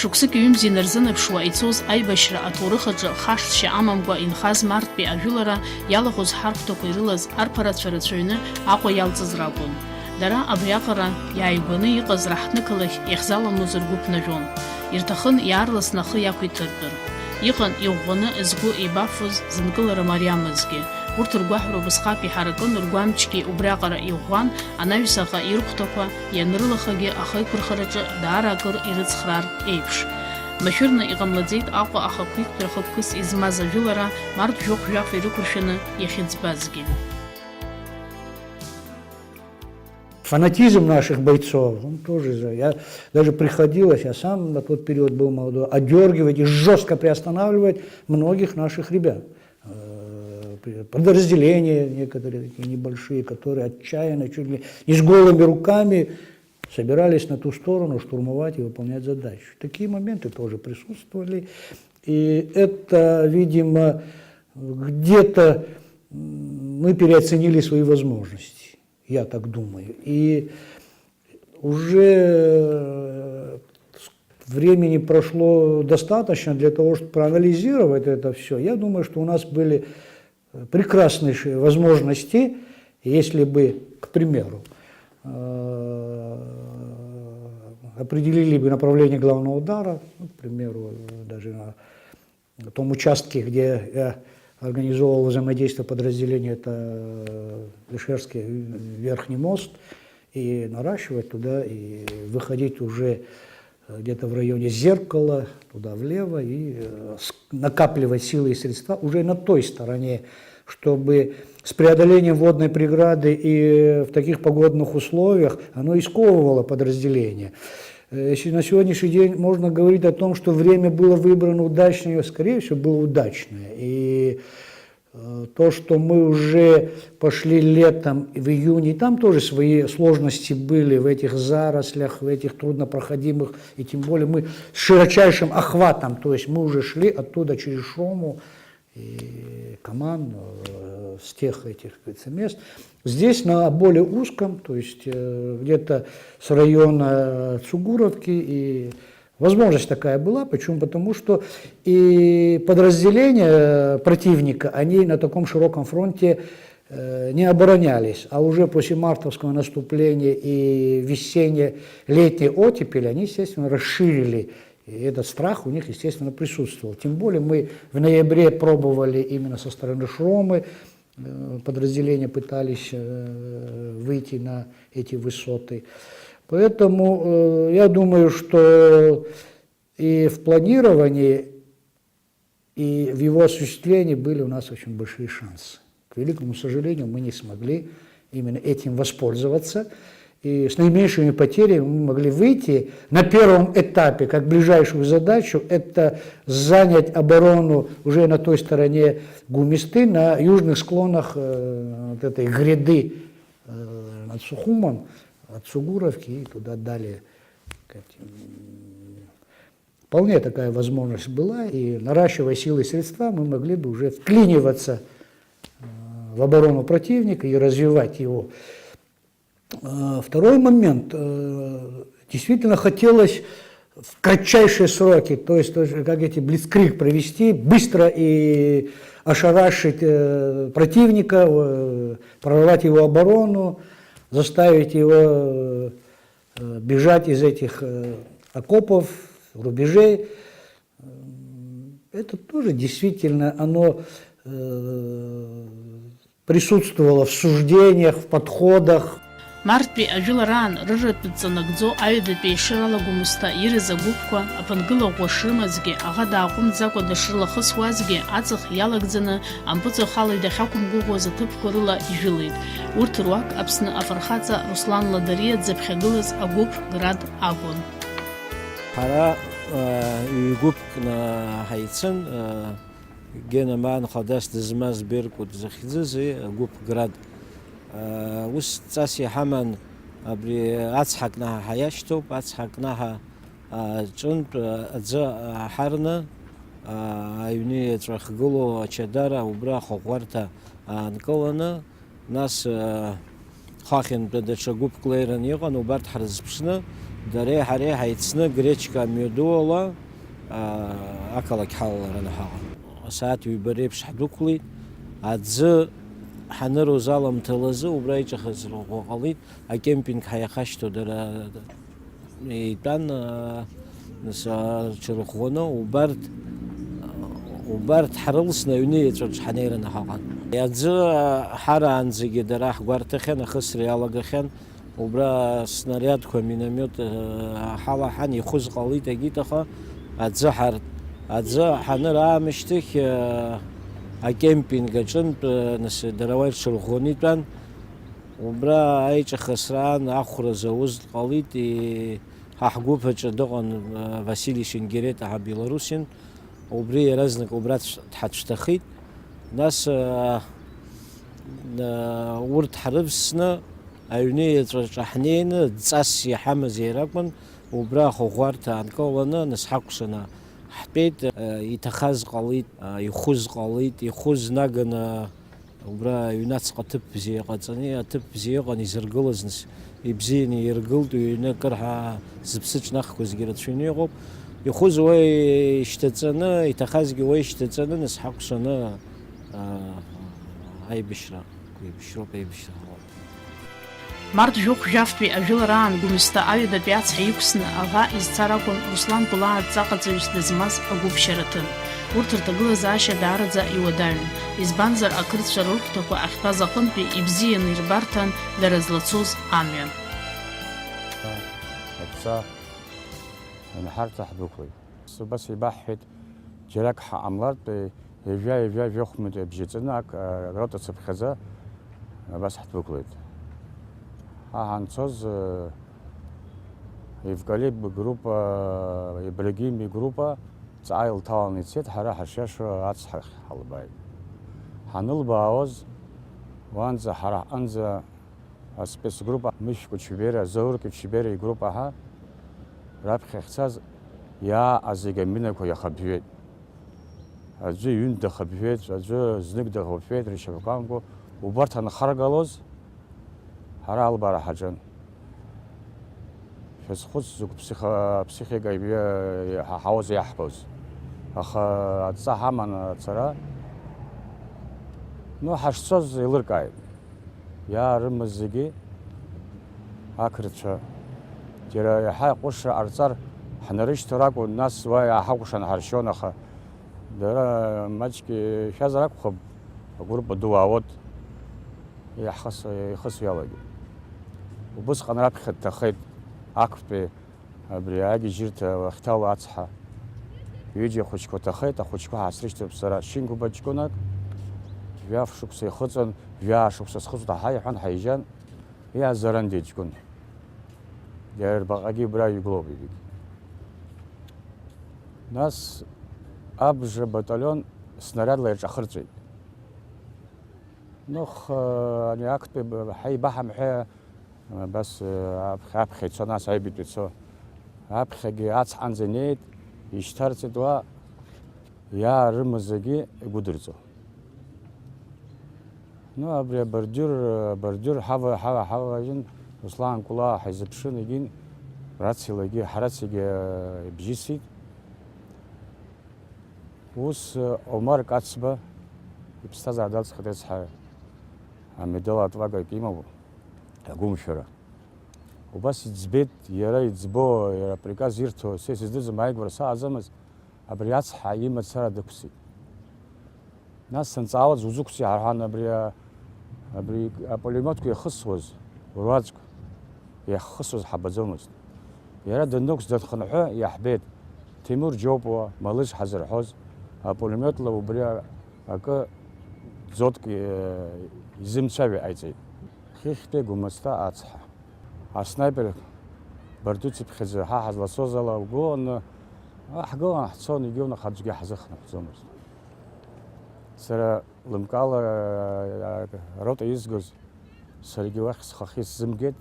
Шықәсык ҩымзи инарзынаԥшуа ицоз аибашьра аҭоурых аҿы хашҭшьа амамкәа инхаз Марттәи ажәылара иалахәыз ҳархәҭақәа ирылаз арԥарацәа рацәаҩны Аҟәа иалҵыз ракәын. Дара абриаҟара иааигәаны иҟаз раҳҭнықалахь иахьзаламыз ргәы ԥнажәон. Ирҭахын иаарласны ахы иақәиҭыртәыр. Иҟан иӷәӷәаны згәы еибафоз зынкылара мариамызгьы. Урҭ ргәаҳәара убасҟак иҳаракын, ргәамчгьы убриаҟара иӷәӷәан, анаҩсаҟа ирхәҭақәа ианрылахагьы ахеиқәырхараҿы даара акыр ирыцхраар еиԥш. Машәырны иҟамлаӡеит Аҟәа ахақәиҭтәра хықәкыс измаз ажәылара Март жәохә-жәаф ирықәыршәаны иахьыӡбазгьы. Фанатизм наших бойцов, он тоже, я даже приходилось, я сам на тот период был молодой, одергивать и жестко приостанавливать многих наших ребят. Подразделения некоторые такие небольшие, которые отчаянно, чуть ли не с голыми руками собирались на ту сторону штурмовать и выполнять задачу. Такие моменты тоже присутствовали. И это, видимо, где-то мы переоценили свои возможности. Я так думаю. И уже времени прошло достаточно для того, чтобы проанализировать это все. Я думаю, что у нас были прекрасные возможности, если бы, к примеру, определили бы направление главного удара, ну, к примеру, даже на том участке, где я организовывал взаимодействие подразделений, это Лишерский верхний мост, и наращивать туда, и выходить уже где-то в районе Зеркала, туда влево, и накапливать силы и средства уже на той стороне, чтобы с преодолением водной преграды и в таких погодных условиях оно и сковывало подразделение. На сегодняшний день можно говорить о том, что время было выбрано удачное, скорее всего, было удачное. И то, что мы уже пошли летом, в июне, и там тоже свои сложности были в этих зарослях, в этих труднопроходимых, и тем более мы с широчайшим охватом, то есть мы уже шли оттуда через Шому и Каман, с тех этих мест. Здесь на более узком, то есть где-то с района Цугуровки, и возможность такая была. Почему? Потому что и подразделения противника, они на таком широком фронте не оборонялись, а уже после мартовского наступления и весенне-летней оттепели они, естественно, расширили. И этот страх у них, естественно, присутствовал. Тем более мы в ноябре пробовали именно со стороны Шромы, подразделения пытались выйти на эти высоты. Поэтому я думаю, что и в планировании, и в его осуществлении были у нас очень большие шансы. К великому сожалению, мы не смогли именно этим воспользоваться. И с наименьшими потерями мы могли выйти на первом этапе, как ближайшую задачу, это занять оборону уже на той стороне Гумисты, на южных склонах вот этой гряды над Сухумом, от Сугуровки и туда далее. Вполне такая возможность была, и наращивая силы и средства, мы могли бы уже вклиниваться в оборону противника и развивать его. Второй момент. Действительно хотелось в кратчайшие сроки, то есть как эти блицкриг провести, быстро и ошарашить противника, прорвать его оборону, заставить его бежать из этих окопов, рубежей. Это тоже действительно, оно присутствовало в суждениях, в подходах. Марттәи ажәылараан рырратәы нагӡо аҩадатәи ишыралаго Мусҭа ирыз агәыԥқәа аԥынгылаӷәӷәа шрымазгьы, аӷа дааҟәымҵӡакәа дышрылахысуазгьы аҵых иалагӡаны ампыҵахалаҩ дахьақәымгәыӷуаз аҭыԥқәа рыла ижәылеит. Урҭ руак Аԥсны афырхаҵа Руслан Ладариа дзаԥхьагылаз агәыԥ Град акәын. Ҳара ҩ-гәыԥкны ҳаицын, Гена Маанхадас дызмаз Беркут захьӡызи агәыԥ Град. Ус ҵас иҳаман абри ацҳа кнаҳа ҳаиашьҭоуп, ацҳа кнаҳа ҿынтә аӡы ҳарны аҩны иаҵәахгылоу ачадара убра ахаӷәарҭа аанкыланы, нас хахьынтәи даҽа гәыԥк леираны иҟан, убарҭ ҳрызԥшны дареи ҳареи ҳаицны гречка мҩадууала ақалақь ҳалалараны ҳаҟан. Асааҭ ҩба реиԥш ҳдәықәлеит, аӡы ҳанырыз аламҭалазы убра иҿахазырӷәӷәа ҟалеит, акемпинг ҳаихашьҭо дара итәан рҽырӷәӷәаны, убарҭ ҳрылсны аҩны еҵәаҿ ҳнеираны ҳаҟан. Аӡы ҳараанӡагьы дара ҳгәарҭахьан, ахысра иалагахьан, убра снариадқәа, миномет ҳалаҳан, ихәыз ҟалеит агьит, аха аӡы ҳаныр аамышьҭахь акемпинг аҿынтә дара уа ирҽырӷәӷәаны итәан. Убра аиҿахысраан, ахәра зауз ҟалеит. Ҳа ҳгәыԥ аҿы дыҟан Васили Шенгерет, аҳа белорусин, убри иаразнак убра дҳацәҭахеит. Нас урҭ ҳрывсны аҩны еҵәаҿы ҳнеины, ҵас иҳамаз иара акәын, убра ахәыӷәарҭа аанкыланы, нас ҳакәшаны ҳтәеит. Иҭахаз ҟалеит, ихәыз ҟалеит, ихәыз наганы убра аҩнуҵҟа аҭыԥ бзиа ҟаҵаны, аҭыԥ бзиа ыҟан изыргылаз, нас ибзианы иргылт, ҩны акыр зыԥсы ҿнахқәазгьы рацәаҩны иҟоуп. Ихәыз уа ишьҭаҵаны, иҭахазгьы уа ишьҭаҵаны, нас ҳакәшаны аибашьроуп, аибашьра ҟалап. Март жәохә жәафтәи ажәылараан Гәымсҭа аҩадатәи ацҳа иқәсны аӷа изцар акәын Руслан Кәылаа адҵаҟаҵаҩыс дызмаз агәыԥшьараҭын. Урҭ рҭагылазаашьа даараӡа иуадаҩын, избанзар ақырҭцәа рырхәҭақәа ахьтәаз аҟынтәи ибзианы ирбарҭан дара злацоз амҩа. Аца анҳарҭа ҳдәықәлеит. Убас еибаҳҳәеит, џьарак ҳҟамлартә ижәа жәохәмыт бжьаҵаны рота цыԥхьаӡа абас ҳдәықәлеит. Ҳа ҳанцоз Евкалип группа, Ибрагим группа ҵаҟа илҭаланы ицеит, ҳара ҳашиашо ацҳа ҳалбааит. Ҳанылбаауаз уанӡа ҳара ҳҟынӡа аспецгруппа Мышә Кәычбери, Заур Кәычбери игруппа ҳа раԥхьа иахьцаз иааҟаз зегьы аминақәа иахабжәеит. Аӡәы ҩынтә дахабжәеит, аӡәы знык дахабжәеит, ршьапқәа амкәа. Убарҭ анхаргалоз ҳара албаара ҳаҿын. Шәазхәыц зыгә ԥсихика ҳауаз иаҳбоз. Аха адҵа ҳаман ацара, ҳашцоз еилыркааит. Иаарымыз зегьы ақырҭцәа, џьара иаҳа ҟәышра ҟарҵар ҳнарышьҭыр акәын, нас уа иааҳакәшаны ҳаршьон, аха дара маҷк ишәазар акәхап, агруппа ду аауот ихысуа иалагеит. Убысҟан раԥхьа дҭахеит актәи абри агьежьырҭа Уахьҭала ацҳа ҩыџьа ахәыҷқәа ҭахеит, ахәыҷқәа ҳаасрышьҭып сара Шингәыба ҷкәынак, жәаф шықәса ихыҵын, жәаа-шықәса схыҵуеит аҳа иҳәан, ҳаижьан, иаазарандеит ҷкәын. Иарбаҟагьы убра игылоуп ибит. Нас абжа батальон снарядла ирҿахырҵәеит. Ани актәи ҳаибаҳамҳәа бас аԥхьа ицо, нас аҩбатәи ицо. Аԥхьагьы ацҳанӡа инеит, ишьҭарҵеит уа иаарымыз зегьы игәыдырҵо. Абри абордиур ҳаважьын, Руслан Кәылаа ҳаизыԥшын, егьин рациалагьы ҳрациагьы ибжьысит. Ус Омар Кацба иԥсҭазаара далҵхеит рыцҳа амедал атвагак имоуп агәымшәара. Убас иӡбеит, иара иӡбо, иара априказ ирҭо, са исыздырӡом аигәара сааӡамыз, абри ацҳа имацара дықәсит. Нас санҵаауаз узықәси ҳарҳәан, абри апулеметқәа иахысуаз, руаӡәк иахысуаз ҳабаӡомызт. Иара данықәс данхынҳәы иаҳбеит, Тимур Џьопуа, Малыш ҳазырҳәоз, апулеметла убри акы ӡотк изымцәажәо ҟаиҵеит. Хыхьтәи Гәымсҭа ацҳа. Аснайпер бардуцыԥхьаӡа ҳа ҳазлацоз ала угыланы, ҳгылан ҳцон, егьиуны аӡәгьы ҳазыхнахәӡомызт. Сара лымкаала рота изгоз, саргьы уахь схахьы сзымгеит,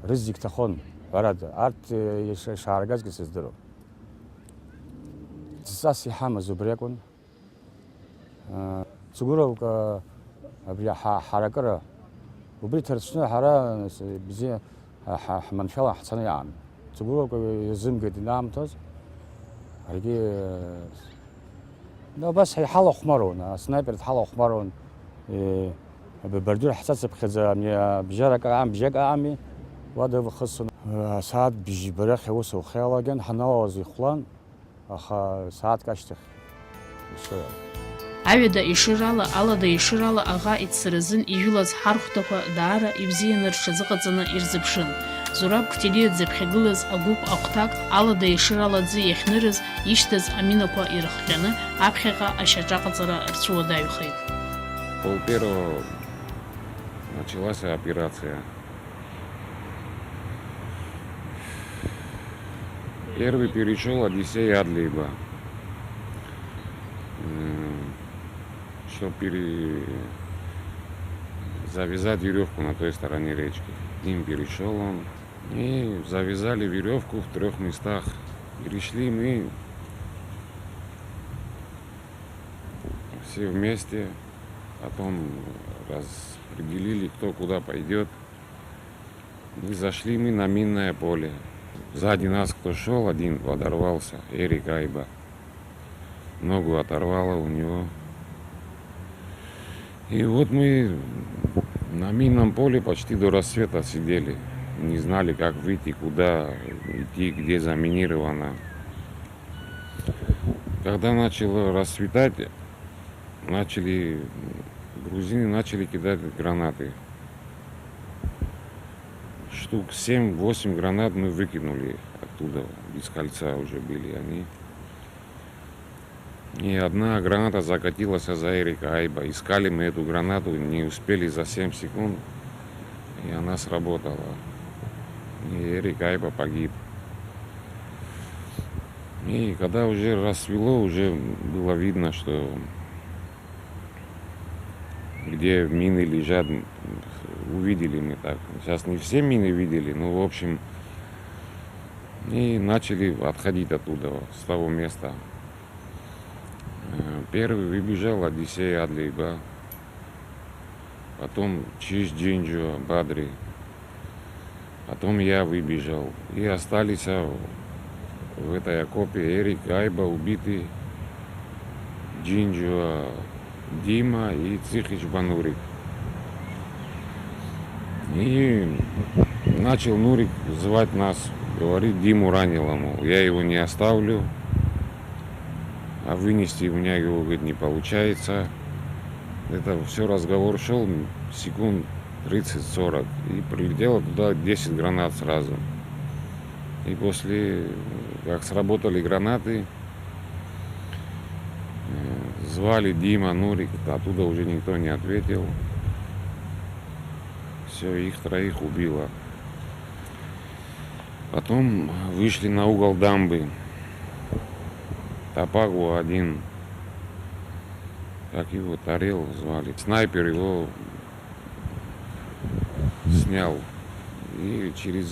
рызегь ҭахон, ҳәарада, арҭ ишааргазгьы сыздыруам. Ҵас иҳамаз убри акәын. Ҵгәыроук абри ҳаракыра, убри ҭарцәны ҳара бзиа ҳманшәала ҳцаны иаан. цугурок зымгет намтаз арги да бас хала хмарон снайпер хала хмарон ببردور حساس بخزا من بجارك عام بجاك عامي وهذا بخص ساعات بيجي برخ وسو خيالا جن حناوزي خلان أخا ساعات كاشتخ Аҩада ишырала, алада ишырала аӷа ицразын ижәылаз ҳархәҭақәа даара ибзианы рҽазыҟаҵаны ирзыԥшын. Зураб Қәҭелиа дзыԥхьагылаз агәыԥ ахәҭак алада ишырала аӡы иахьнырыз ишьҭаз аминақәа ирыхҟьаны аԥхьаҟа ашьаҿаҟаҵара рцәуадаҩхеит. Пол-первого началась операция. Первый перешел Одиссей Адлейба, чтобы завязать веревку на той стороне речки. Им перешел он, и завязали веревку в 3 местах. Перешли мы все вместе, потом распределили, кто куда пойдет. И зашли мы на минное поле. Сзади нас кто шел, один подорвался, Эрик Айба. Ногу оторвало у него. И вот мы на минном поле почти до рассвета сидели. Не знали, как выйти, куда идти, где заминировано. Когда начало расцветать, грузины начали кидать гранаты. Штук 7-8 гранат мы выкинули оттуда, без кольца уже были они. И одна граната закатилась за Эрика Айба. Искали мы эту гранату, не успели за 7 секунд, и она сработала. И Эрик Айба погиб. И когда уже рассвело, уже было видно, что где мины лежат, увидели мы так. Сейчас не все мины видели, но в общем, и начали отходить оттуда, с того места. Первый выбежал Одиссей Адлейба, потом Чиш Джинджо Бадри, потом я выбежал. И остались в этой окопе Эрик Айба убитый, Джинджо Дима и Цихич Банурик. И начал Нурик звать нас, говорит, Диму ранило, мол, я его не оставлю, а вынести у меня его, говорит, не получается. Это все разговор шел секунд 30-40, и прилетело туда 10 гранат сразу. И после, как сработали гранаты, звали Дима, Нурик, оттуда уже никто не ответил. Все, их 3 убило. Потом вышли на угол дамбы. Топагу один, как его, Тарел звали. Снайпер его снял. И через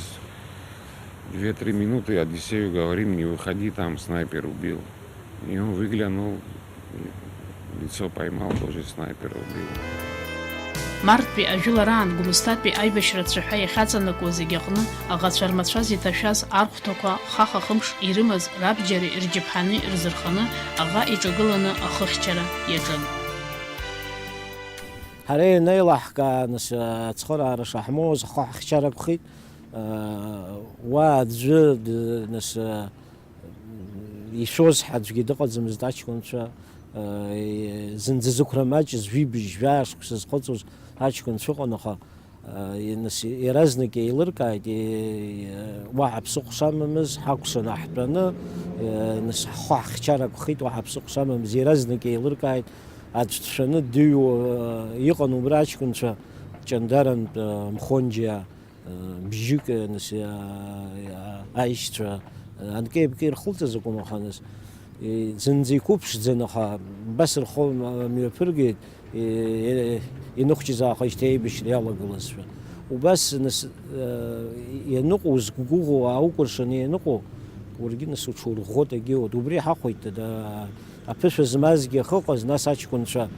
2-3 минуты Одиссею говорим, не выходи, там снайпер убил. И он выглянул, лицо поймал, тоже снайпер убил. Марттәи ажәылараан Гәымсҭатәи аибашьра ацәаҳәа иахьаҵанакуа зегьы аҟны аӷацәа рмацәаз иҭашәаз архәҭақәа хаха-хымш ирымаз рабџьари рџьыԥҳани рзырханы аӷа иҿагыланы ахыхьчара иаҿын. Ҳара инеилаҳкааны ацхыраара шаҳмоуз ахы ҳхьчарақәхеит. Уа аӡәы ишәоз ҳаӡәгьы дыҟаӡамызт, аҷкәынцәа зынӡа зықәра маҷыз жәибжь жәашықәса зхыҵуаз аҷкәынцәа ыҟан, аха иаразнак еилыркааит, уаҳа ԥсыхәа шамамыз ҳакәшаны ҳтәаны ҳхы ҳхьчарақәхеит, уаҳа ԥсыхәа шамамыз иаразнак еилыркааит, аӡә дшәаны дыҩуа иҟан убра аҷкәынцәа ҷандарантә Мхонџьиа бжьык аишьцәа анкеи-бкеи ирхылҵыз акәын, аха зынӡа иқәыԥшӡан, аха бас рхы мҩаԥыргеит иныхәҷыз аахижьҭеи аибашьра иалагылазшәа. Убас ианыҟоу згәыӷуа ааукәыршаны ианыҟоу, уаргьы уҽурӷәӷәоит агьоуит. Убри ҳахәеит аԥышәа змазгьы ахыҟаз, нас аҷкәынцәа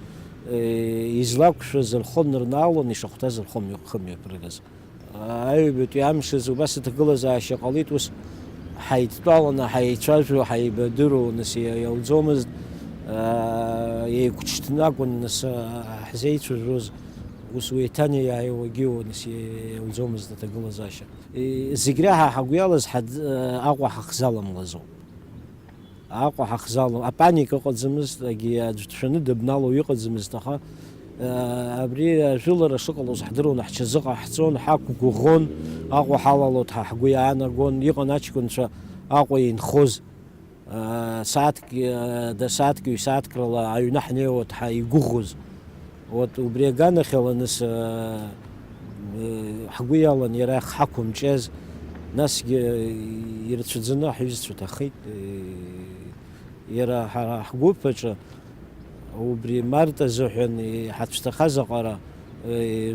излақәшәаз рхы нырнаалон, ишахәҭаз рхы мҩаԥыргаз. аҩбатәи амшаз убас аҭагылазаашьа ҟалеит, ус ҳаидтәаланы, ҳаицәажәо, ҳаибадыруа, нас иауӡомызт, еиқәҿҭны акәын нас ҳзеицәажәоз, ус уеиҭанеиааиуагьы нас иауӡомызт аҭагылазаашьа. Зегь реиҳа ҳагәы иалаз Аҟәа ҳахзаламлазоуп. Аҟәа ҳахзалам, апаника ыҟаӡамызт, аӡә дшәаны дыбналоу иҟаӡамызт, аха абри ажәылара шыҟалоз ҳдыруан, ҳҽазыҟаҳҵон, ҳақәгәыӷон, Аҟәа ҳалалот, ҳгәы иаанагон, иҟан аҷкәынцәа Аҟәа инхоз, сааҭк ҩ-сааҭк рыла аҩны ҳнеиуа игәыӷоз. Убри аганахьала нас ҳгәы иалан иара ҳақәымҿиаз, насгьы ирацәаӡаны ҳҩызцәа ҭахеит. Иара ҳгәыԥ аҿы убри март азыҳәан ҳацәҭахаз аҟара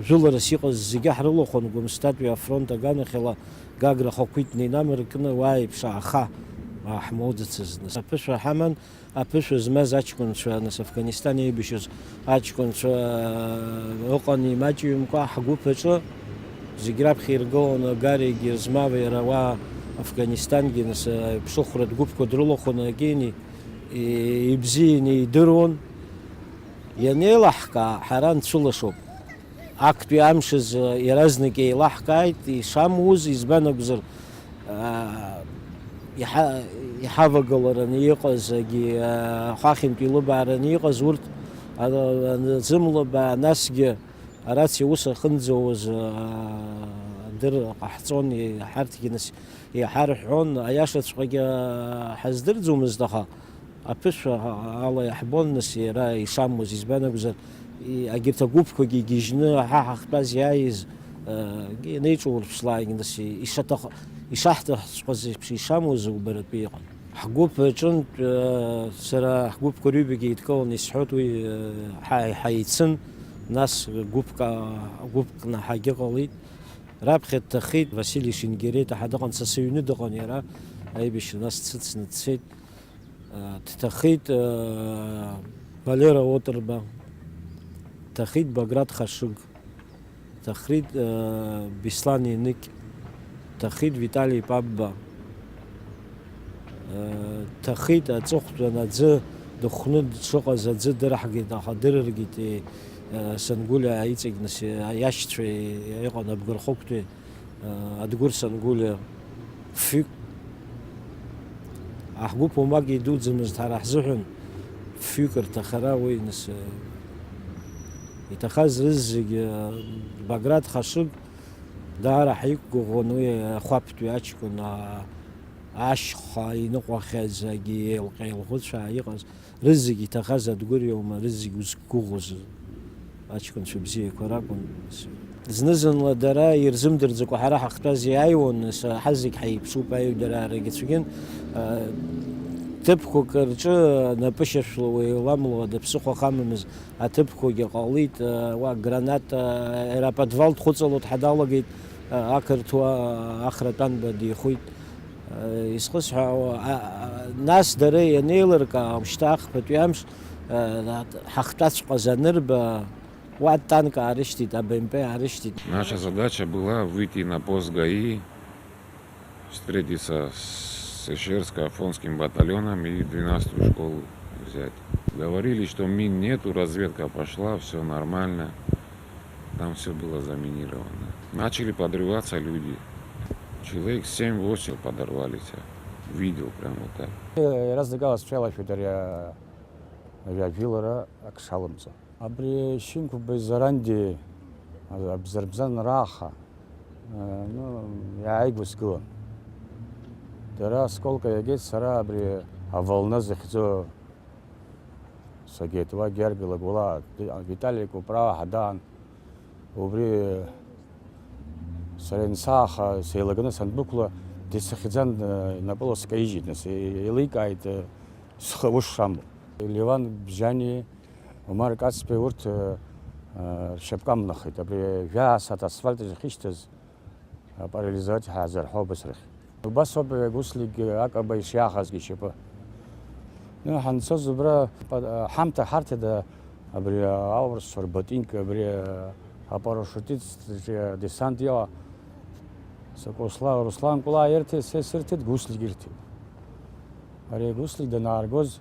жәыларас иҟаз зегьы ҳрылахәын, Гәымсҭатәи афронт аганахьала Гагра Хақәиҭ инамаркны уа еиԥш аха ҳмоуӡацыз. Аԥышәа ҳаман, аԥышәа змаз аҷкәынцәа, нас Афганистан еибашьыз аҷкәынцәа ыҟан имаҷҩымкәа ҳгәыԥ аҿы зегь раԥхьа иргылон Гаригьы, Змави, иара уа Афганистангьы, нас ԥшыхәратә гәыԥқәа дрылахәын, агьини ибзианы идыруан. Ианеилаҳкаа ҳара нцәылашоуп. Актәи амшаз иаразнак еилаҳкааит, ишамуз избан акәзар иҳавагалараны иҟаз, хәахьынтә илыбаараны иҟаз урҭ зымлыбаа, насгьы арациа ус ахынӡауаз дыр ҟаҳҵон, ҳарҭгьы нас иҳарҳәон, аиашаҵәҟьагьы ҳаздырӡомызт, аха аԥышәа ала иаҳбон, нас иара ишамуаз, избан акәзар агьырҭ агәыԥқәагьы игьежьны ҳа ҳахьтәаз иааиз неиҿаурԥшлааит, нас ишаҳҭахҵәҟьаз еиԥш ишамуаз убаратәы иҟан. Ҳгәыԥ аҿынтә сара ҳгәыԥқәа рҩбагьы еидкыланы исҳәоит, уи ҳаицын, нас гәыԥкны ҳагьы ҟалеит. Раԥхьа дҭахеит Васили Шенгериаҭ дыҟан, са сыҩны дыҟан иара аибашьра, нас дсыцны дцеит. Дҭахеит Валера Отрба, дҭахеит Баграт Хашыг, дҭахеит Беслан Еныкь, дҭахеит Витали Папба, дҭахеит аҵыхәтәан аӡы дыхәны дшыҟаз аӡы дырҳгеит, аха дырыргеит Сангәылиа иҵегь, нас иашьцәа иҟан Абгырхықәтәи Адгәыр Сангәылиа, фҩык. Ҳгәыԥ омак идуӡамызт ҳара ҳзыҳәан фҩык рҭахара, уи нас иҭахаз рызегьы Баграт Хашыг даара ҳиқәгәыӷуан, уи ахәаԥтәи аҷкәын ашьха иныҟәахьаз, еилҟьа-еилӷәыцәаа иҟаз рызегьы иҭахаз Адгәыр иоума, рызегьы узқәгәыӷуаз аҷкәынцәа бзиақәа ракәын. Зны-зынла дара ирзымдырӡакәа ҳара ҳахьтәаз иааиуан, ҳазегь ҳаиԥшуп аҩдараарагьы цәгьын, ҭыԥқәак рҿы напы шьашәлауа еиламлауа даԥсыхәа хамамыз аҭыԥқәагьы ҟалеит, уа гранат аероподвал дхәыҵало дҳадалагеит, ақырҭуа ахратәанба дихәит. Исхысҳәаауа, нас дара ианеилыркаа шьҭа ахԥатәи амш ҳахьтәаҵәҟьаз анырба, уа танк аарышьҭит, АБМП аарышьҭит. Наша задача была выйти на пост ГАИ, встретиться с Ишерско-Афонским батальоном и 12-ю школу взять. Говорили, что мин нету, разведка пошла, все нормально. Там все было заминировано. Начали подрываться люди. Человек 7-8 подорвались. Видел прямо вот так. Разыгалась пчела Федория Вилора Акшалымца. Абри Шинку Безаранди Абзарбзан Раха. Я айгус гылан. Дара сколько ягет сара абри волна захзо сагетва гергала гула Виталий Куправа Хадан убри Саренсаха сейлагана сандбукла десахизан на полоска ижитнес иликайт схавушам Ливан Бжани Умар Кацпе урт шапкам нахит абри вясат асфальт захиштез парализовать хазар хобасрх басоб гуслиг акаба ишяхазги шипа ну ханцо зубра хамта харта да абри аурс ботинка абри апарошутиц десант я Руслан Кула ерте гусли гирти. Ари гусли данаргоз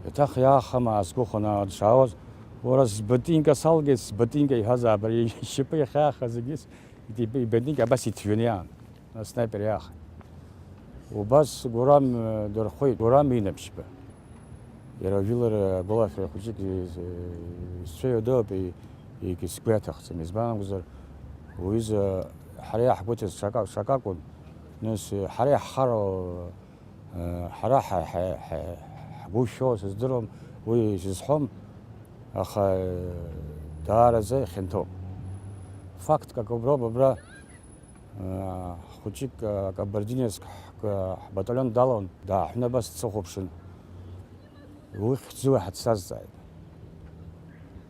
этах яхама асгохона шавоз ورس بتینکا سالگیس بتینکا هزار بری شپی خیاه خزگیس دی بتینکا بس یتفونیان سنایپر یاخ و بس گرام در خوی گرام مینم شپه یرا ویلر بالا فر خوشی که سوی دو بی یک سکوت خسم میزبان گذار و ایز حریه حبوت شکا کن نس حریه حرا حبوشو سدرم و ایزهم أخا دار زي خنتو فقط كبرا خدشك كبردينيس بطلون دالون دا احنا بس تصوخبشن ويخزو واحد ساز زايد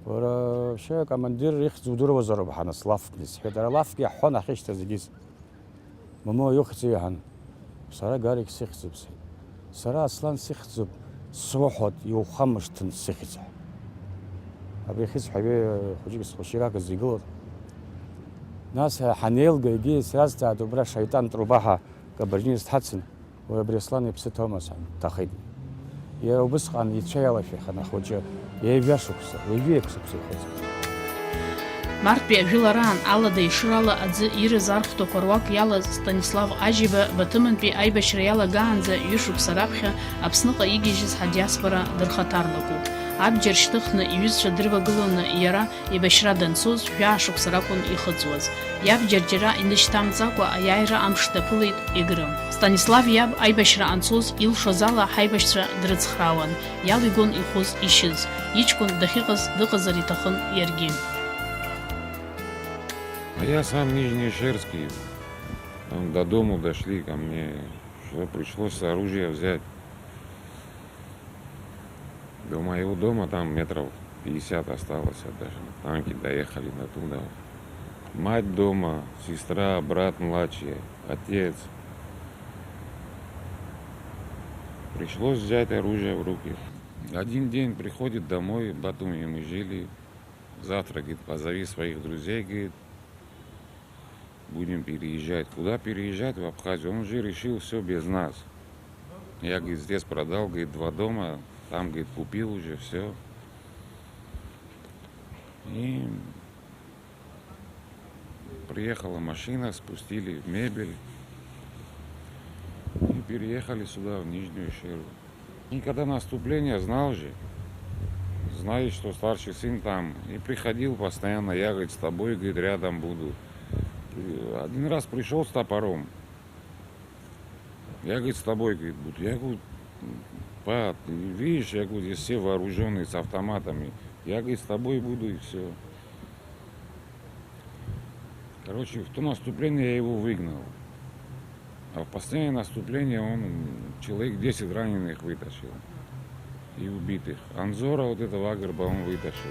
ورا شو كمندير يخزو دور وزرب حنا سلافكنيس كدر لافكي حنا خيش تزجيز ماما يخزي هن سرا غاريك سيخزبس سرا اصلا سيخزب صوحت يوخمشتن سيخزب أبي خيس حبي خجيس خشيراك الزيجور ناس حنيل جاي سراز تاع دبرة شيطان ترباها كبرجين استحسن وبريسلان يبسط توماس تاخد يا وبس عن يتشيل في خنا خجى يبيشوكس يبيكس بسخز Март биавиларан алада ишрала адзы иры зархто корвак яла Станислав Ажиба батымын би айбашра яла гаанза юшук сарапхя апсныqa игижис хадиаспора дырхатарлаку абджер штыхны июзша дырвагылыны яра ибашра дансоз жашук саракун ихыцуаз ябджерджера индиштамцаква аяйра амштапылит игрым Станислав яб айбашра ансоз илшозала хайбашра дрыцхрауан ялигон ихоз ишиз ичкун дахиqыз дыqызаритахын ерги. А я сам Нижнешерский. Там до дому дошли ко мне. Что пришлось оружие взять. До моего дома там метров 50 осталось даже. Танки доехали до туда. Мать дома, сестра, брат младший, отец. Пришлось взять оружие в руки. Один день приходит домой, в Батуми мы жили. Завтра, говорит, позови своих друзей, говорит. Будем переезжать. Куда переезжать? В Абхазию. Он же решил все без нас. Я, говорит, здесь продал, говорит, 2 дома. Там, говорит, купил уже все. И приехала машина, спустили мебель. И переехали сюда, в Нижнюю Шеру. И когда наступление, знал же. Знает, что старший сын там. И приходил постоянно. Я, говорит, с тобой, говорит, рядом буду. Один раз пришел с топором. Я, говорит, с тобой, говорит, буду. Я говорю, па, ты видишь, я говорю, здесь все вооруженные с автоматами. Я, говорит, с тобой буду и все. Короче, в то наступление я его выгнал. А в последнее наступление он человек 10 раненых вытащил. И убитых. Анзора, вот этого Агрба, он вытащил.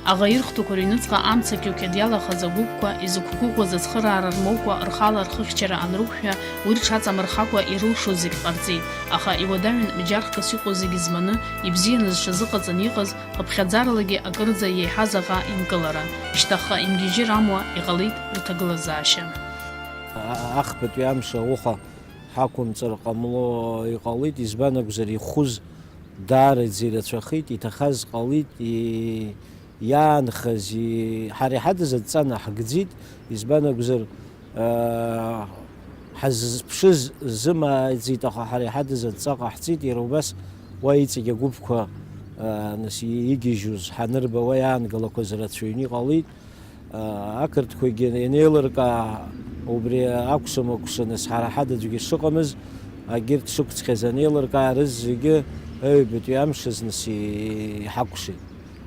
Агаирхту коринуцка амца кюкедяла хазагубква изукуку зацхырарар моква архалар хыхчера анрухя урчаца мархаква ирулшу зик парци аха иводавин миджархка сюқу зигизманы ибзияныз шазыqaца ниqaz хапхьадзарлаги акырза ейҳазаға инкылара штаха имгижи рамуа иғалит рутагылазаша Ахбет ямша уха хакумцар qamlo иqалит избанагзар ихуз дарыдзира цәахит иҭахаз ҟалит يانخز حري حدث تصنع حقزيد يزبان أقزر حز بشز زما زيت أخا حري حدث تصاق حزيد يرو بس وايت يجوبك نسي يجي جوز حنربا ويان قالوا كزرت شويني قاليد أكرت كوي جنيلر كا وبري أقسم نس حري حدث يجي سقمز أجرت سكت خزانيلر كا رزق أي بتيامشز نسي حقشي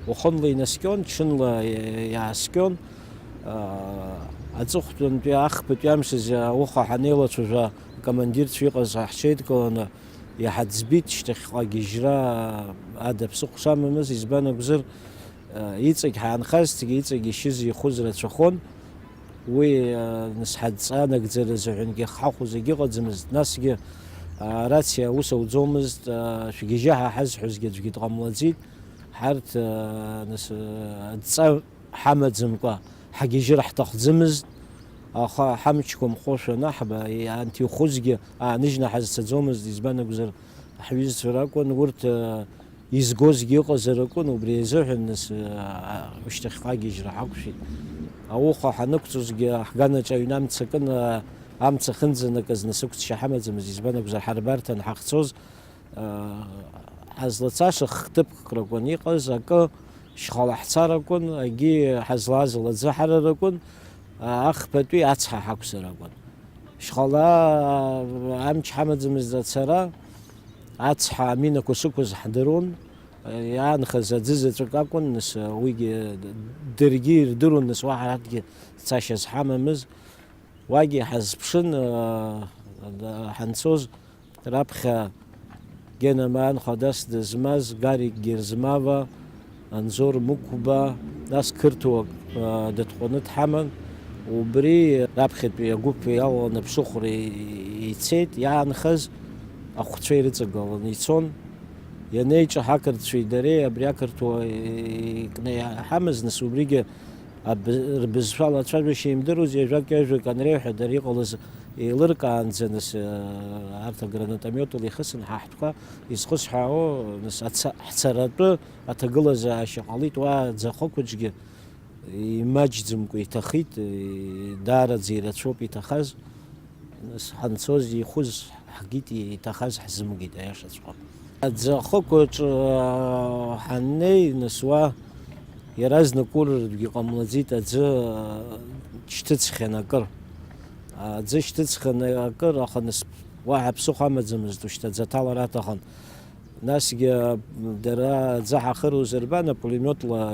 وخنلي نسكون شنلا ياسكون أتوقع بيأخ بتيامشز وخا حنيلة شجع كماندير تفيقز حشيد كون يحدزبيت شتخ ججرا أدب سوق شاممز يزبان بزر يتسق حنخاز تجي يتسق يشيز يخزر تشخون ونسحد أنا قدر زعين حاخز يقعد زمز ناس راتيا وسو زومز في جهة حز حز قد غملزيد حرت نس حمد زمقا حق يجرح تاخذ زمز аха ҳамчқәа мхошәа анаҳба антиохозгьы ааныжьны ҳазцаӡомызт, избан акәзар ҳҩызцәа ракәын, урҭ изгозгьы ыҟазар акәын, убри азыҳәан нас ушьҭахьҟа агьежьра ҳақәшәеит. Ауха ҳанықәҵозгьы ҳганаҿ аҩны амца акын, амца ахьынӡанакыз насықәҵшьа ҳамаӡамызт, избан акәзар ҳарбарҭан ҳахьцоз ҳазлацаша хҭыԥк ракәын иҟаз, акы шьхала ҳцар акәын, агьи ҳазлааз лаӡыҳарар акәын, ахԥатәи ацҳа ҳақәзар акәын. Шьхала амч ҳамаӡамызт ацара, ацҳа аминақәа шықәыз ҳдыруан, иаанхаз аӡы заҵәык акәын, нас уигьы даргьы ирдыруан, нас уаҳа ҳаракгьы цашьа зҳамамыз. Уагьы ҳазԥшын ҳанцоз раԥхьа Гена Маан хадас дызмаз, Гарик Герзмава, Анзор Мукуба, нас қырҭуак дытҟәаны дҳаман. Убри раԥхьатәи агәыԥ иалаланы аԥшыхәра ицеит, иаанхаз ахәцәа ирыҵагаланы ицон. Ианеиҿа ҳақырҭцәеи дареи абри ақырҭуа икны иҳамаз, нас убригьы рбызшәала ацәажәашьа имдыруаз, ҩажәак анреиҳәа дара иҟалаз еилыркаанӡа, нас арҭ агранатомиотала ихысын ҳаҳҭқәа изхысҳәаауа, нас ҳцаратәы аҭагылазаашьа ҟалит, уа ӡахәақәаҿгьы имаҷӡамкәа иҭахит, даараӡа ирацәоуп иҭахаз. Нас ҳанцоз ихәыз ҳгит, иҭахаз ҳзымгеит аиашаҵәҟьа. Аӡахәақәаҿ ҳаннеи, нас уа иаразнак урыртәгьы ҟамлаӡеит, аӡы шьҭыҵхьан акыр. Аӡы шьҭыҵхьан акыр, аха нас уаҳа ԥсыхәа амаӡамызт, ушьҭа аӡаҭалара аҭахын. Насгьы дара аӡы ҳахыруазар бан, апулемиотла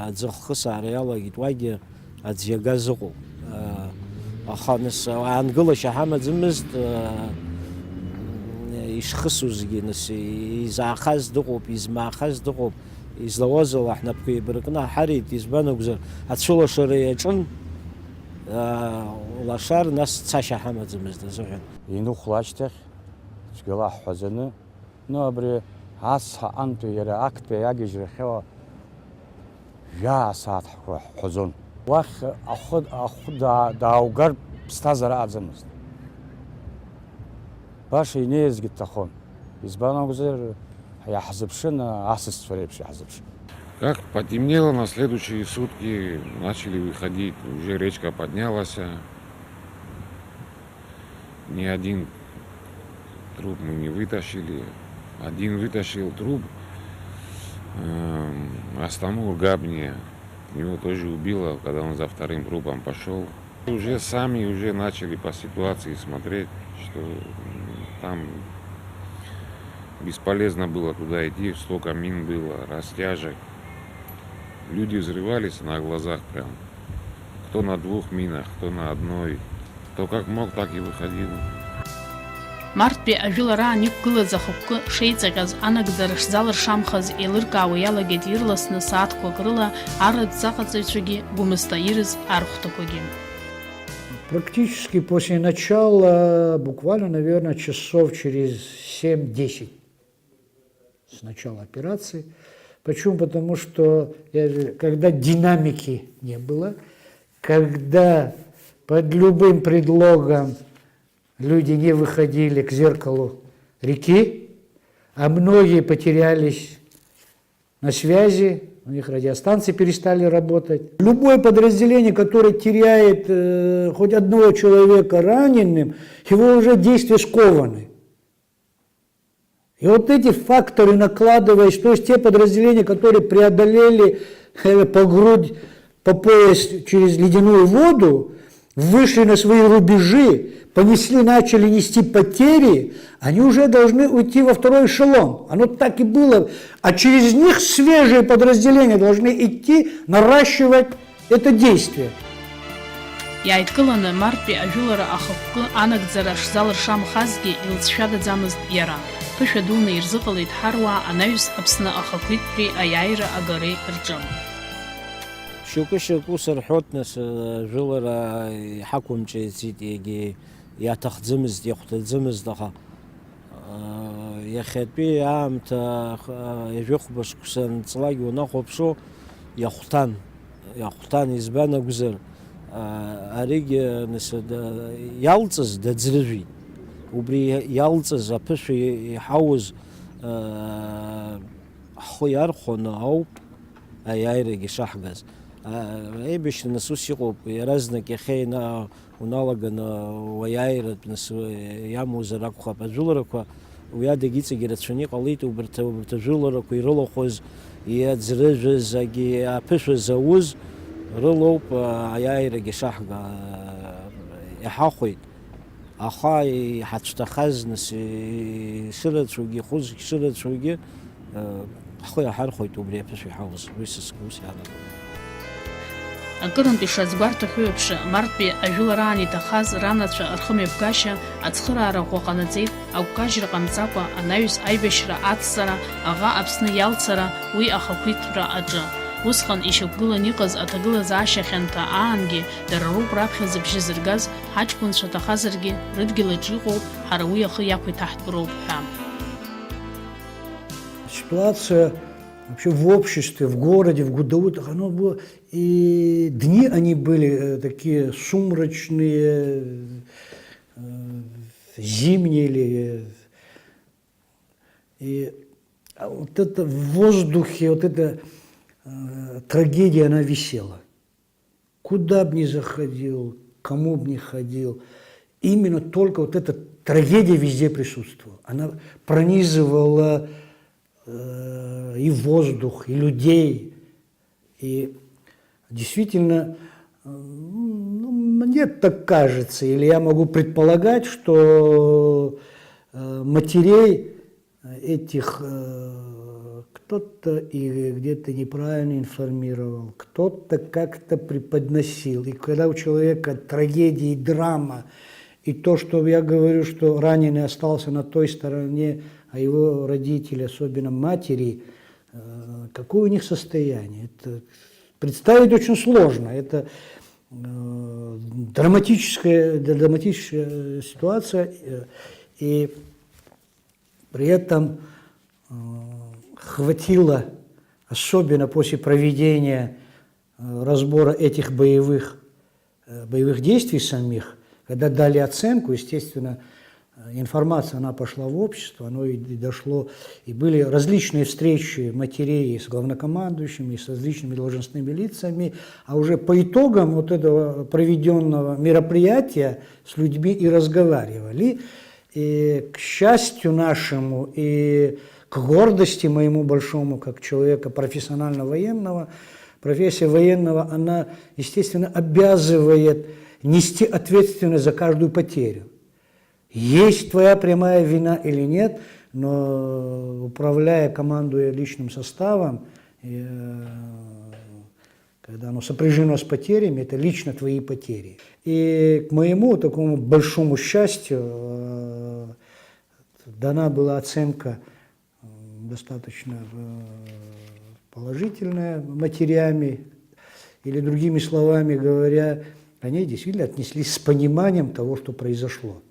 аӡы хысаара иалагеит, уагьы аӡ иагаз ыҟоуп. Аха нас аангылашьа ҳамаӡамызт, ишхысузгьы, нас изаахаз дыҟоуп, измаахаз дыҟоуп, излауаз ала ҳнапқәа еибаркны ҳаҳарит, избан акәзар ацәылашара иаҿын, лашар, нас цашьа ҳамаӡамызт азыҳәан. Инухәла ашьҭахь цәгьала ҳҳәазаны, абри ацҳа антәи иара актәи агьежьрахьала жәа-сааҭ ҳҳәазон. Уахь ахәы дааугар ԥсҭазаара аӡамызт. Баша инеизгьы дҭахон. Избан акәзар иаҳзыԥшын, асасцәа реиԥш иаҳзыԥшын. Как потемнело, на следующие сутки начали выходить, уже речка поднялась. Ни один труп мы не вытащили. Один вытащил труп, Астамур Габния. Его тоже убило, когда он за вторым трупом пошел. Уже сами начали по ситуации смотреть, что там бесполезно было туда идти, столько мин было, растяжек. Люди взрывались на глазах прям. Кто на 2 минах, кто на 1. Кто как мог, так и выходил. Марҭтәи ажәылараан иқәгылаз ахықәкы шеиҵаҟьаз анагӡара шзалыршамхаз еилыркаауа иалагеит ирласны сааҭқәак рыла арратә-ҵаҟаҵаҩцәагьы, Гәымсҭа ирыз архәҭақәагьы. Практически после начала, буквально, наверное, часов через 7-10 с начала операции. Почему? Потому что когда динамики не было, когда под любым предлогом люди не выходили к зеркалу реки, а многие потерялись на связи, у них радиостанции перестали работать. Любое подразделение, которое теряет хоть одного человека раненым, его уже действия скованы. И вот эти факторы, накладываясь, то есть те подразделения, которые преодолели по грудь, по пояс через ледяную воду, вышли на свои рубежи, начали нести потери, они уже должны уйти во второй эшелон. Оно так и было. А через них свежие подразделения должны идти, наращивать это действие. Иааидкыланы Марҭтәи ажәылара ахықәкы анагӡара шзалыршамхазгьы илҵшәагаӡамызт иара. Ԥышәа дуны ирзыҟалеит ҳаруаа анаҩс Аԥсны ахақәиҭтәреи аиааира агареи рҿы. Шьоукы усырҳәот, нас ажәылара иҳақәымҿиацит, иаҭахӡымызт, иахәҭаӡымызт, аха иахьатәи аамҭа ижәыхәба шықәса анҵлак унахәаԥшо иахәҭан, избан акәзар аригьы иалҵыз даӡрыжәит. Убри иалҵыз аԥышәа иҳауз ҳхәы иархәаны ауп аиааирагьы шаҳгаз. Аибашьра нас ус иҟоуп, иаразнак иахьа уналаганы уаиааиратә нас иамоузар акәхап. Ажәыларақәа уи адагьы иҵегьы рацәаны иҟалеит убарҭ ажәыларақәа ирылахәыз, иаӡрыжәыз, аԥышәа зауз рылоуп аиааирагьы шаҳга иҳахәеит. Аха иҳацәҭахаз нас ишырацәоугьы, ихәызгьы шырацәоугьы ҳхәы иаҳархәоит убри аԥышәа иҳауз. Уи сасгьы ус иаанагоит. Акырынтә ишаӡгәарҭахьоу еиԥш, марттәи ажәылараан иҭахаз ранацәа рхымҩаԥгашьа ацхыраара ӷәӷәа ҟанаҵеит, агәкажьра ҟамҵакәа анаҩс аибашьра ацҵара, аӷа Аԥсны иалцара уи ахақәиҭтәра аҿы. Усҟан ишьақәгылан иҟаз аҭагылазаашьа хьанҭа аангьы дара роуп раԥхьа зыбжьы зыргаз, ҳаҷкәынцәа ҭахазаргьы рыдгьыл аҿы иҟоуп, ҳара уи ахы иақәиҭаҳтәроуп ҳәа. Ситуация вообще в обществе, в городе, в Гудаутах, оно было, и дни они были такие сумрачные, зимние, и вот это в воздухе, вот эта трагедия, она висела. Куда бы ни заходил, кому бы ни ходил, именно только вот эта трагедия везде присутствовала. Она пронизывала и воздух, и людей. И действительно, мне так кажется, или я могу предполагать, что матерей этих кто-то и где-то неправильно информировал, кто-то как-то преподносил. И когда у человека трагедия и драма, и то, что я говорю, что раненый остался на той стороне, а его родители, особенно матери, какое у них состояние. Это представить очень сложно. Это драматическая ситуация. И при этом хватило, особенно после проведения разбора этих боевых действий самих, когда дали оценку, естественно, информация, она пошла в общество, оно и дошло, и были различные встречи матерей с главнокомандующими, с различными должностными лицами, а уже по итогам вот этого проведенного мероприятия с людьми и разговаривали. И к счастью нашему, и к гордости моему большому, как человека профессионально военного, профессия военного, она, естественно, обязывает нести ответственность за каждую потерю. Есть твоя прямая вина или нет, но управляя, командуя личным составом, когда оно сопряжено с потерями, это лично твои потери. И к моему такому большому счастью дана была оценка достаточно положительная матерями, или другими словами говоря, они действительно отнеслись с пониманием того, что произошло.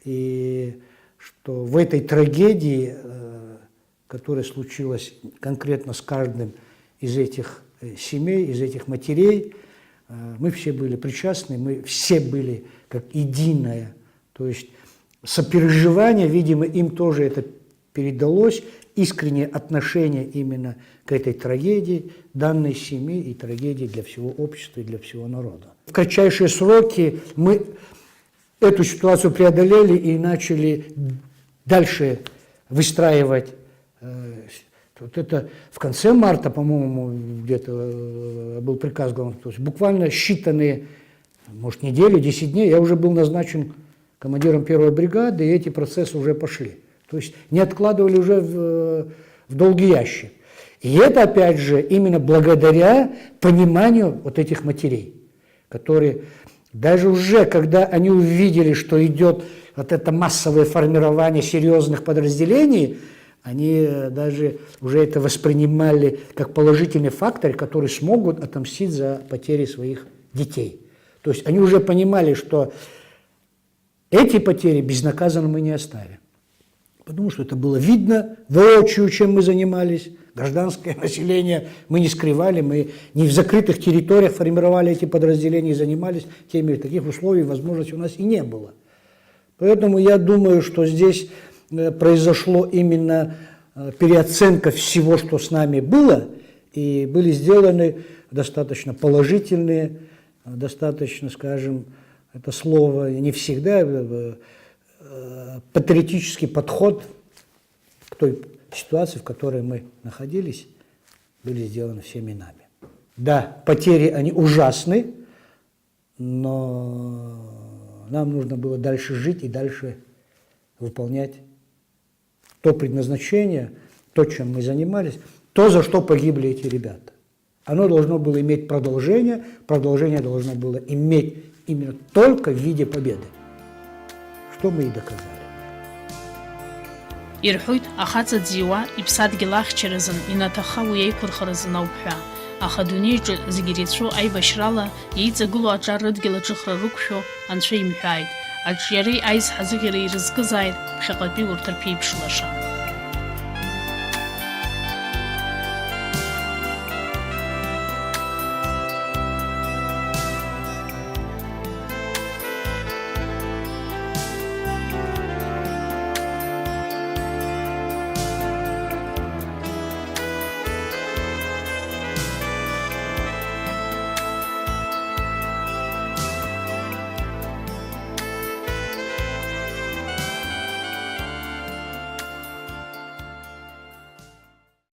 И что в этой трагедии, которая случилась конкретно с каждым из этих семей, из этих матерей, мы все были причастны, мы все были как единое. То есть сопереживание, видимо, им тоже это передалось, искреннее отношение именно к этой трагедии данной семьи и трагедии для всего общества и для всего народа. В кратчайшие сроки мы эту ситуацию преодолели и начали дальше выстраивать. Вот это в конце марта, по-моему, где-то был приказ главного, то есть буквально считанные, может, неделю, 10 дней, я уже был назначен командиром первой бригады, и эти процессы уже пошли. То есть не откладывали уже в долгий ящик. И это, опять же, именно благодаря пониманию вот этих матерей, которые даже уже, когда они увидели, что идет вот это массовое формирование серьезных подразделений, они даже уже это воспринимали как положительный фактор, который смогут отомстить за потери своих детей. То есть они уже понимали, что эти потери безнаказанно мы не оставим. Потому что это было видно воочию, чем мы занимались, гражданское население мы не скрывали, мы не в закрытых территориях формировали эти подразделения и занимались теми, таких условий, возможностей у нас и не было. Поэтому я думаю, что здесь произошло именно переоценка всего, что с нами было, и были сделаны достаточно положительные, достаточно, скажем, это слово не всегда, патриотический подход к той ситуации, в которой мы находились, были сделаны всеми нами. Да, потери, они ужасны, но нам нужно было дальше жить и дальше выполнять то предназначение, то, чем мы занимались, то, за что погибли эти ребята. Оно должно было иметь продолжение, продолжение должно было иметь именно только в виде победы, что мы и доказали. Ирҳәоит ахаҵа дзиуа иԥсадгьыл ахьчаразын инаҭаха уи еиқәырхаразын ауп ҳәа. Аха адунеиаҿы зегьы иреицәоу аибашьрала иеиҵагылоу аҿар рыдгьыл аҿыхра рықәшәо анцәа имҳәааит. Аҿиареи аизҳа зыӷьареи ирызкызааит ԥхьаҟатәи урҭ рԥеиԥшлаша.